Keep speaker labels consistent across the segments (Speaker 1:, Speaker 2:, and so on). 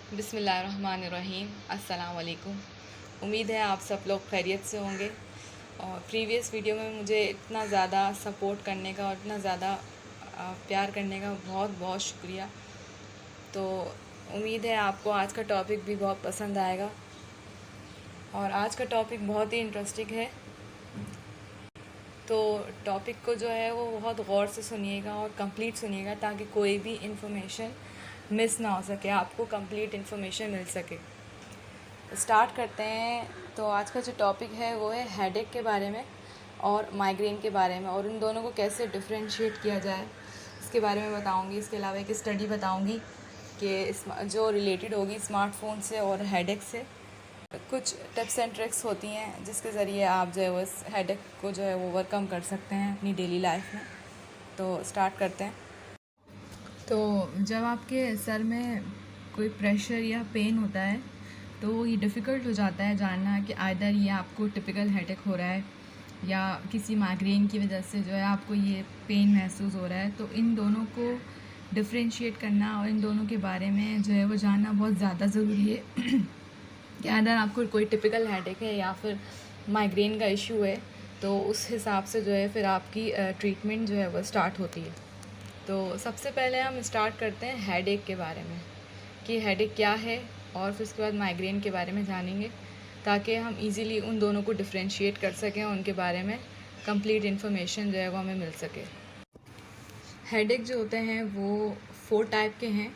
Speaker 1: बिस्मिल्लाहिर्रहमानिर्रहीम। अस्सलाम वालेकुम। उम्मीद है आप सब लोग खैरियत से होंगे। और प्रीवियस वीडियो में मुझे इतना ज़्यादा सपोर्ट करने का और इतना ज़्यादा प्यार करने का बहुत बहुत शुक्रिया। तो उम्मीद है आपको आज का टॉपिक भी बहुत पसंद आएगा। और आज का टॉपिक बहुत ही इंटरेस्टिंग है, तो टॉपिक को जो है वो बहुत गौर से सुनिएगा और कंप्लीट सुनिएगा ताकि कोई भी इंफॉर्मेशन मिस ना हो सके, आपको कंप्लीट इन्फॉर्मेशन मिल सके। स्टार्ट करते हैं। तो आज का जो टॉपिक है वो है हेडेक के बारे में और माइग्रेन के बारे में, और उन दोनों को कैसे डिफरेंशिएट किया जाए इसके बारे में बताऊंगी। इसके अलावा एक स्टडी बताऊंगी कि जो रिलेटेड होगी स्मार्टफोन से और हेडेक से। कुछ टिप्स एंड ट्रिक्स होती हैं जिसके ज़रिए आप जो है वो इस हेडेक को जो है वो ओवरकम कर सकते हैं अपनी डेली लाइफ में। तो स्टार्ट करते हैं। तो जब आपके सर में कोई प्रेशर या पेन होता है तो ये डिफ़िकल्ट हो जाता है जानना कि आइदर ये आपको टिपिकल हेडेक हो रहा है या किसी माइग्रेन की वजह से जो है आपको ये पेन महसूस हो रहा है। तो इन दोनों को डिफरेंशिएट करना और इन दोनों के बारे में जो है वो जानना बहुत ज़्यादा ज़रूरी है कि आइदर आपको कोई टिपिकल हेडेक है या फिर माइग्रेन का इशू है, तो उस हिसाब से जो है फिर आपकी ट्रीटमेंट जो है वो स्टार्ट होती है। तो सबसे पहले हम स्टार्ट करते हैं हेडेक के बारे में कि हेडेक क्या है, और फिर उसके बाद माइग्रेन के बारे में जानेंगे ताकि हम इजीली उन दोनों को डिफरेंशिएट कर सकें और उनके बारे में कंप्लीट इन्फॉर्मेशन जो है वो हमें मिल सके। हेडेक जो होते हैं वो 4 टाइप के हैं।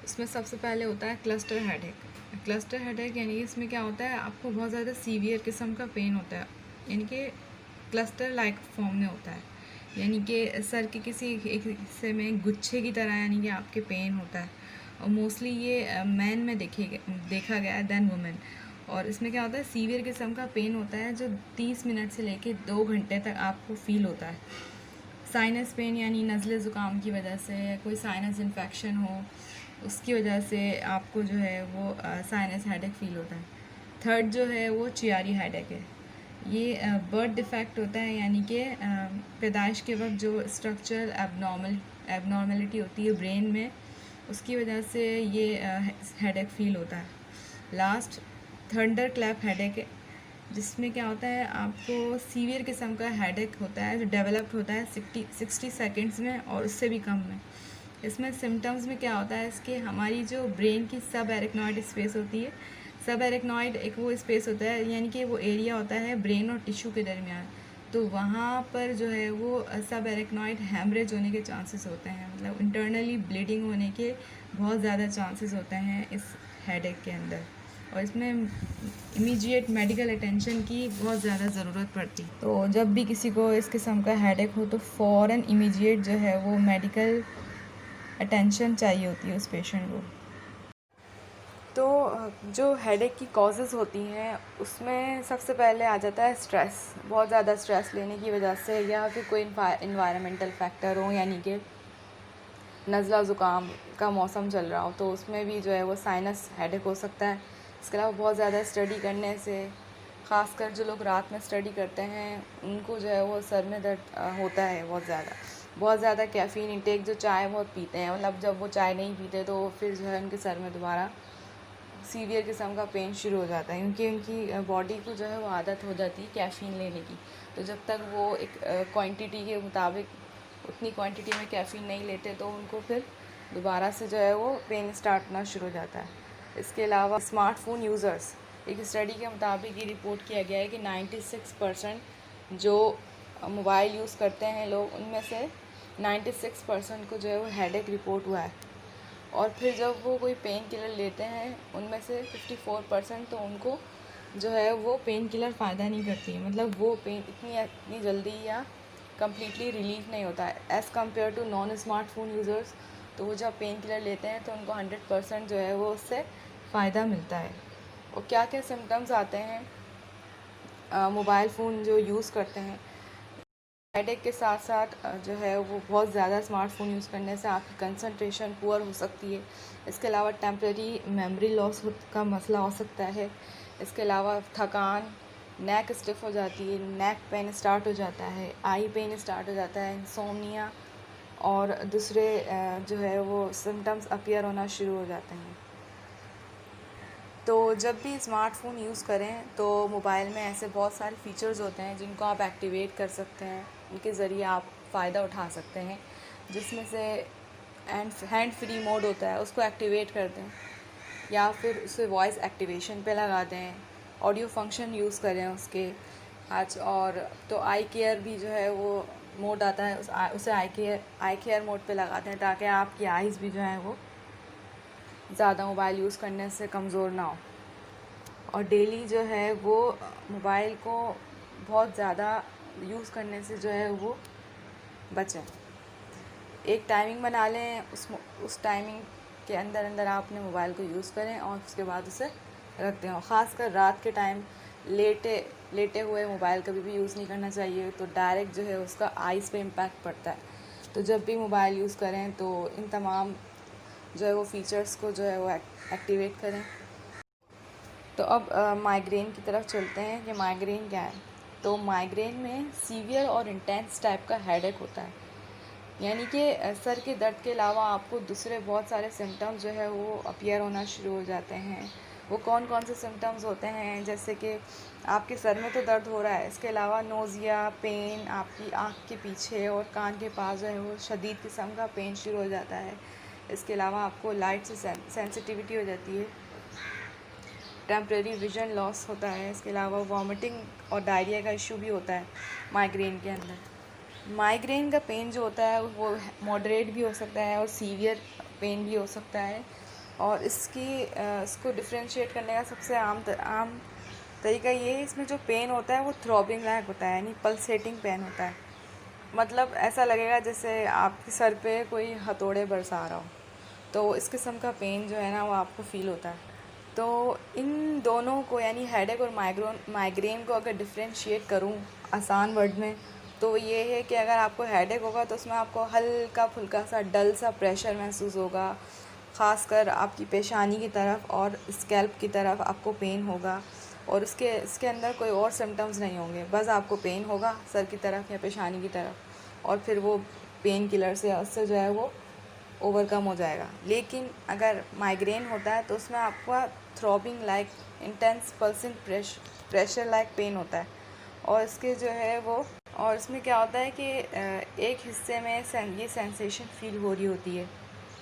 Speaker 1: इसमें सबसे पहले होता है क्लस्टर हेडेक। क्लस्टर हेडेक यानी इसमें क्या होता है, आपको बहुत ज़्यादा सीवियर किस्म का पेन होता है, यानी कि क्लस्टर लाइक फॉर्म में होता है, यानी कि सर के किसी एक हिस्से में गुच्छे की तरह यानी कि आपके पेन होता है। और मोस्टली ये मैन में देखा गया है दैन वुमेन। और इसमें क्या होता है, सीवियर किस्म का पेन होता है जो 30 मिनट से लेके 2 घंटे तक आपको फील होता है। साइनस पेन यानी नज़ले ज़ुकाम की वजह से या कोई साइनस इन्फेक्शन हो उसकी वजह से आपको जो है वो साइनस हेडेक फील होता है। थर्ड जो है वो चियारी हेडेक है। ये बर्थ डिफेक्ट होता है, यानी कि पैदाइश के वक्त जो स्ट्रक्चरल एबनॉर्मेलिटी होती है ब्रेन में, उसकी वजह से ये हेडेक फील होता है। लास्ट थंडर क्लैप हेडेक है, जिसमें क्या होता है, आपको सीवियर किस्म का हेडेक होता है जो डेवलप्ड होता है 60 सेकेंड्स में और उससे भी कम में। इसमें सिम्टम्स में क्या होता है, इसके हमारी जो ब्रेन की सब एरिकनॉइड स्पेस होती है, सब एरिकनॉइड एक वो स्पेस होता है यानी कि वो एरिया होता है ब्रेन और टिश्यू के दरमियान। तो वहाँ पर जो है वो सब एरिकनॉइड हैमरेज होने के चांसेस होते हैं, मतलब इंटरनली ब्लीडिंग होने के बहुत ज़्यादा चांसेस होते हैं इस हेडेक के अंदर। और इसमें इमीडिएट मेडिकल अटेंशन की बहुत ज़्यादा ज़रूरत पड़ती। तो जब भी किसी को इस किस्म का हेडेक हो तो फ़ौरन इमीडिएट जो है वो मेडिकल अटेंशन चाहिए होती है उस पेशेंट को। तो जो हेडेक की कॉजेज़ होती हैं उसमें सबसे पहले आ जाता है स्ट्रेस। बहुत ज़्यादा स्ट्रेस लेने की वजह से या फिर कोई इन्वायरमेंटल फैक्टर हो, यानी कि नज़ला ज़ुकाम का मौसम चल रहा हो तो उसमें भी जो है वो साइनस हेडेक हो सकता है। इसके अलावा बहुत ज़्यादा स्टडी करने से, ख़ासकर जो लोग रात में स्टडी करते हैं उनको जो है वो सर में दर्द होता है बहुत ज़्यादा कैफ़ीन इंटेक, जो चाय बहुत पीते हैं, मतलब जब वो चाय नहीं पीते तो फिर जो है उनके सर में दोबारा सीवियर किस्म का पेन शुरू हो जाता है, क्योंकि उनकी बॉडी को जो है वो आदत हो जाती है कैफ़ीन लेने की। तो जब तक वो एक क्वांटिटी के मुताबिक उतनी क्वांटिटी में कैफ़ीन नहीं लेते तो उनको फिर दोबारा से जो है वो पेन स्टार्ट होना शुरू हो जाता है। इसके अलावा स्मार्टफ़ोन यूज़र्स, एक स्टडी के मुताबिक ये रिपोर्ट किया गया है कि 96% जो मोबाइल यूज़ करते हैं लोग, उनमें से 96% को जो है वो हेडेक रिपोर्ट हुआ है। और फिर जब वो कोई पेन किलर लेते हैं उनमें से 54% तो उनको जो है वो पेन किलर फ़ायदा नहीं करती है, मतलब वो पेन इतनी जल्दी या कम्प्लीटली रिलीफ नहीं होता है as compare to non smartphone users. तो वो जब पेन किलर लेते हैं तो उनको 100% जो है वो उससे फ़ायदा मिलता है। और क्या क्या सिम्टम्स आते हैं मोबाइल फ़ोन जो यूज़ करते हैं हेडेक के साथ साथ जो है वो बहुत ज़्यादा स्मार्टफोन यूज़ करने से आपकी कंसंट्रेशन पुअर हो सकती है। इसके अलावा टेम्परेरी मेमोरी लॉस का मसला हो सकता है। इसके अलावा थकान, नेक स्टिफ हो जाती है, नेक पेन स्टार्ट हो जाता है, आई पेन स्टार्ट हो जाता है, इंसोम्निया और दूसरे जो है वो सिम्टम्स अपीयर होना शुरू हो जाते हैं। तो जब भी स्मार्टफ़ोन यूज़ करें तो मोबाइल में ऐसे बहुत सारे फ़ीचर्स होते हैं जिनको आप एक्टिवेट कर सकते हैं, उनके ज़रिए आप फ़ायदा उठा सकते हैं, जिसमें से हैंड फ्री मोड होता है, उसको एक्टिवेट कर दें या फिर उसे वॉइस एक्टिवेशन पे लगा दें, ऑडियो फंक्शन यूज़ करें उसके आज। और तो आई केयर भी जो है वो मोड आता है, उसे आई केयर मोड पे लगाते हैं ताकि आपकी आइज़ भी जो है वो ज़्यादा मोबाइल यूज़ करने से कमज़ोर ना हो। और डेली जो है वो मोबाइल को बहुत ज़्यादा यूज़ करने से जो है वो बचें। एक टाइमिंग बना लें, उस टाइमिंग के अंदर अंदर आप अपने मोबाइल को यूज़ करें और उसके बाद उसे रख दें। और ख़ासकर रात के टाइम लेटे हुए मोबाइल कभी भी यूज़ नहीं करना चाहिए, तो डायरेक्ट जो है उसका आइज़ पे इम्पैक्ट पड़ता है। तो जब भी मोबाइल यूज़ करें तो इन तमाम जो है वो फ़ीचर्स को जो है वो एक्टिवेट करें। तो अब माइग्रेन की तरफ चलते हैं कि माइग्रेन क्या है। तो माइग्रेन में सीवियर और इंटेंस टाइप का हेडेक होता है, यानी कि सर के दर्द के अलावा आपको दूसरे बहुत सारे सिम्टम्स जो है वो अपीयर होना शुरू हो जाते हैं। वो कौन कौन से सिम्टम्स होते हैं, जैसे कि आपके सर में तो दर्द हो रहा है, इसके अलावा नोज़िया, पेन, आपकी आँख के पीछे और कान के पास जो है वो शदीद किस्म का पेन शुरू हो जाता है। इसके अलावा आपको लाइट से सेंसिटिविटी हो जाती है, टेम्प्रेरी विजन लॉस होता है। इसके अलावा वॉमिटिंग और डायरिया का इशू भी होता है माइग्रेन के अंदर। माइग्रेन का पेन जो होता है वो मॉडरेट भी हो सकता है और सीवियर पेन भी हो सकता है। और इसको डिफ्रेंशिएट करने का सबसे आम तरीका ये है, इसमें जो पेन होता है वो थ्रॉबिंग लाइक होता है, यानी पल्सेटिंग पेन होता है। मतलब ऐसा लगेगा जैसे आपके सर पे कोई हथौड़े बरसा रहा हो, तो इस किस्म का पेन जो है ना वो आपको फ़ील होता है। तो इन दोनों को, यानी हेडेक और माइग्रेन को अगर डिफ्रेंशिएट करूँ आसान वर्ड में, तो ये है कि अगर आपको हेडेक होगा तो उसमें आपको हल्का फुल्का सा डल सा प्रेशर महसूस होगा, ख़ासकर आपकी पेशानी की तरफ और स्कैल्प की तरफ आपको पेन होगा। और इसके अंदर कोई और सिम्टम्स नहीं होंगे, बस आपको पेन होगा सर की तरफ या पेशानी की तरफ, और फिर वो पेन किलर से उससे जो है वो ओवरकम हो जाएगा। लेकिन अगर माइग्रेन होता है तो उसमें आपका throbbing like intense pulsing pressure like pain होता है। और इसके जो है वो, और इसमें क्या होता है कि एक हिस्से में ये सेंसेशन फील हो रही होती है,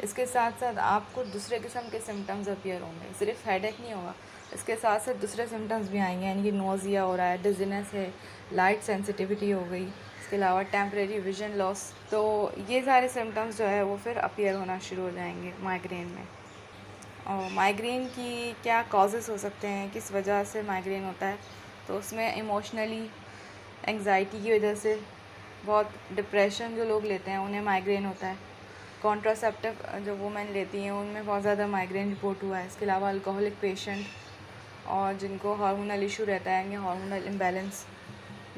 Speaker 1: इसके साथ साथ आपको दूसरे किस्म के सिम्टम्स अपीयर होंगे, सिर्फ हेडेक नहीं होगा, इसके साथ साथ दूसरे सिम्टम्स भी आएंगे, यानी कि नोज़िया हो रहा है, डिजीनेस है, लाइट सेंसिटिविटी हो गई, इसके अलावा टेम्प्रेरी विजन लॉस। तो ये सारे सिम्टम्स जो है वो फिर अपीयर होना शुरू हो जाएंगे माइग्रेन में। और माइग्रेन की क्या कॉजेज़ हो सकते हैं, किस वजह से माइग्रेन होता है, तो उसमें इमोशनली एंग्जाइटी की वजह से, बहुत डिप्रेशन जो लोग लेते हैं उन्हें माइग्रेन होता है। कॉन्ट्रासेप्टिव जो वुमेन लेती हैं उनमें बहुत ज़्यादा माइग्रेन रिपोर्ट हुआ है। इसके अलावा अल्कोहलिक पेशेंट और जिनको हार्मोनल इशू रहता है या हार्मोनल इम्बैलेंस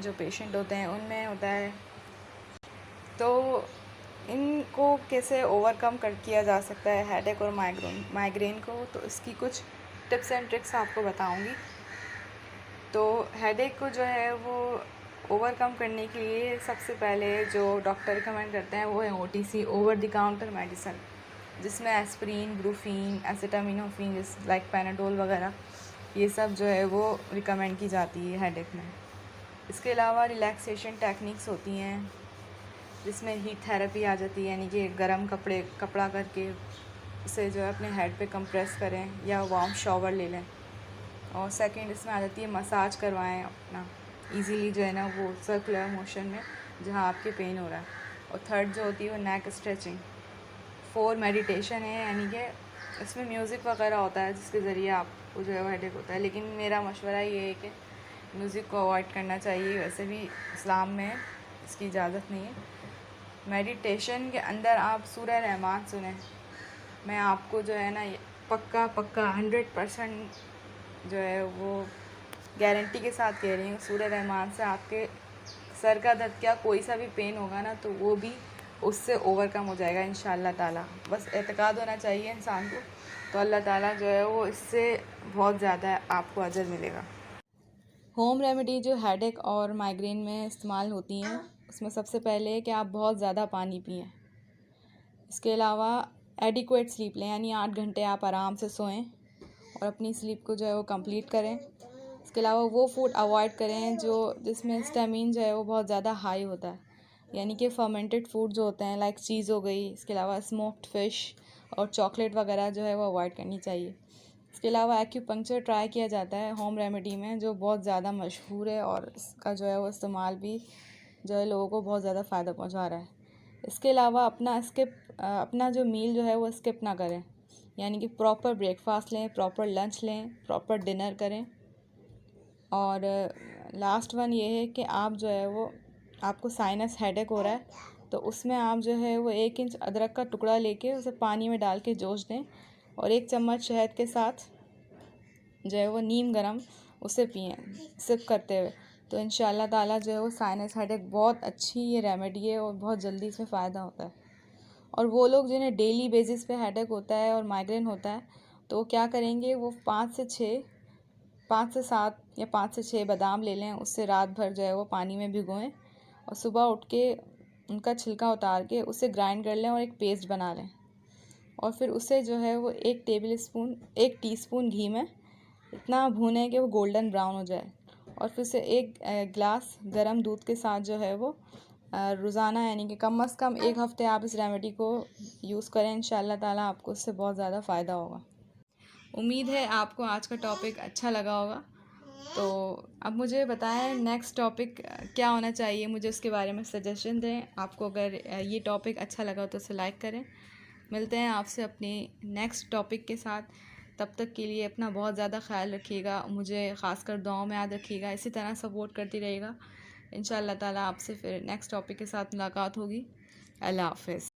Speaker 1: जो पेशेंट होते हैं उनमें होता है। तो इनको कैसे ओवरकम किया जा सकता है हेडेक और माइग्रेन को, तो इसकी कुछ टिप्स एंड ट्रिक्स आपको बताऊंगी। तो हेडेक को जो है वो ओवरकम करने के लिए सबसे पहले जो डॉक्टर रिकमेंड करते हैं वो है OTC, over the counter medicine, जिसमें एस्प्रिन, ब्रूफीन, एसिटामिनोफेन लाइक पैनाडोल वगैरह, ये सब जो है वो रिकमेंड की जाती है हेडेक में। इसके अलावा रिलैक्सेशन टेक्निक्स होती हैं जिसमें हीट थेरेपी आ जाती है, यानी कि गर्म कपड़ा करके उसे जो है अपने हेड पे कंप्रेस करें या वार्म शावर ले लें। और सेकंड इसमें आ जाती है मसाज करवाएं अपना इजीली जो है ना वो सर्कुलर मोशन में जहाँ आपके पेन हो रहा है। और थर्ड जो होती है वो नेक स्ट्रेचिंग। 4 मेडिटेशन है, यानी कि इसमें म्यूज़िक वगैरह होता है जिसके ज़रिए आपको जो है वो हेडेक होता है, लेकिन मेरा मशवरा ये है कि म्यूज़िक को अवॉइड करना चाहिए, वैसे भी इस्लाम में इसकी इजाज़त नहीं है। मेडिटेशन के अंदर आप सूरह रहमान सुने, मैं आपको जो है ना पक्का 100% जो है वो गारंटी के साथ कह रही हूँ, सूरह रहमान से आपके सर का दर्द क्या कोई सा भी पेन होगा ना तो वो भी उससे ओवरकम हो जाएगा इंशाअल्लाह ताला। बस एतकाद होना चाहिए इंसान को, तो अल्लाह ताला जो है वो इससे बहुत ज़्यादा आपको अजर मिलेगा। होम रेमेडी जो हेडेक और माइग्रेन में इस्तेमाल होती हैं उसमें सबसे पहले है कि आप बहुत ज़्यादा पानी पिएं। इसके अलावा एडिक्वेट स्लीप लें, यानी 8 घंटे आप आराम से सोएं। और अपनी स्लीप को जो है वो कंप्लीट करें। इसके अलावा वो फूड अवॉइड करें जिसमें स्टेमिन जो है वो बहुत ज़्यादा हाई होता है, यानी कि फर्मेंटेड फूड जो होते हैं लाइक चीज़ हो गई। इसके अलावा स्मोक्ड फ़िश और चॉकलेट वगैरह जो है वो अवॉइड करनी चाहिए। इसके अलावा एक्यूपंक्चर ट्राई किया जाता है होम रेमेडी में, जो बहुत ज़्यादा मशहूर है और इसका जो है वो इस्तेमाल भी जो है लोगों को बहुत ज़्यादा फ़ायदा पहुंचा रहा है। इसके अलावा अपना जो मील जो है वो स्किप ना करें, यानी कि प्रॉपर ब्रेकफास्ट लें, प्रॉपर लंच लें, प्रॉपर डिनर करें। और लास्ट वन ये है कि आप जो है वो आपको साइनस हेडेक हो रहा है तो उसमें आप जो है वो 1 इंच अदरक का टुकड़ा लेके उसे पानी में डाल के जोश दें और 1 चम्मच शहद के साथ जो है वो नीम गरम उसे पिएं सिप करते हुए। तो इंशाल्लाह ताला जो है वो साइनस हेडेक बहुत अच्छी ये रेमेडी है और बहुत जल्दी इसमें फ़ायदा होता है। और वो लोग जिन्हें डेली बेसिस पे हेडेक होता है और माइग्रेन होता है तो वो क्या करेंगे, वो 5 से 7 या 5 से 6 बादाम ले लें, उससे रात भर जो है वो पानी में भिगोएं और सुबह उठ के उनका छिलका उतार के उसे ग्राइंड कर लें और एक पेस्ट बना लें। और फिर उसे जो है वो 1 टीस्पून घी में इतना भूनें कि वो गोल्डन ब्राउन हो जाए और फिर उसे 1 ग्लास गर्म दूध के साथ जो है वो रोज़ाना, यानी कि कम से कम 1 हफ़्ते आप इस रेमेडी को यूज़ करें। इंशाल्लाह ताला आपको उससे बहुत ज़्यादा फ़ायदा होगा। उम्मीद है आपको आज का टॉपिक अच्छा लगा होगा। तो अब मुझे बताएं नेक्स्ट टॉपिक क्या होना चाहिए, मुझे उसके बारे में सजेशन दें। आपको अगर ये टॉपिक अच्छा लगा तो उसे लाइक करें। मिलते हैं आपसे अपने नेक्स्ट टॉपिक के साथ। तब तक के लिए अपना बहुत ज़्यादा ख्याल रखिएगा, मुझे ख़ासकर दुआओं में याद रखिएगा, इसी तरह सपोर्ट करती रहिएगा। इंशाल्लाह ताला आपसे फिर नेक्स्ट टॉपिक के साथ मुलाकात होगी। अल्लाह हाफ़िज़।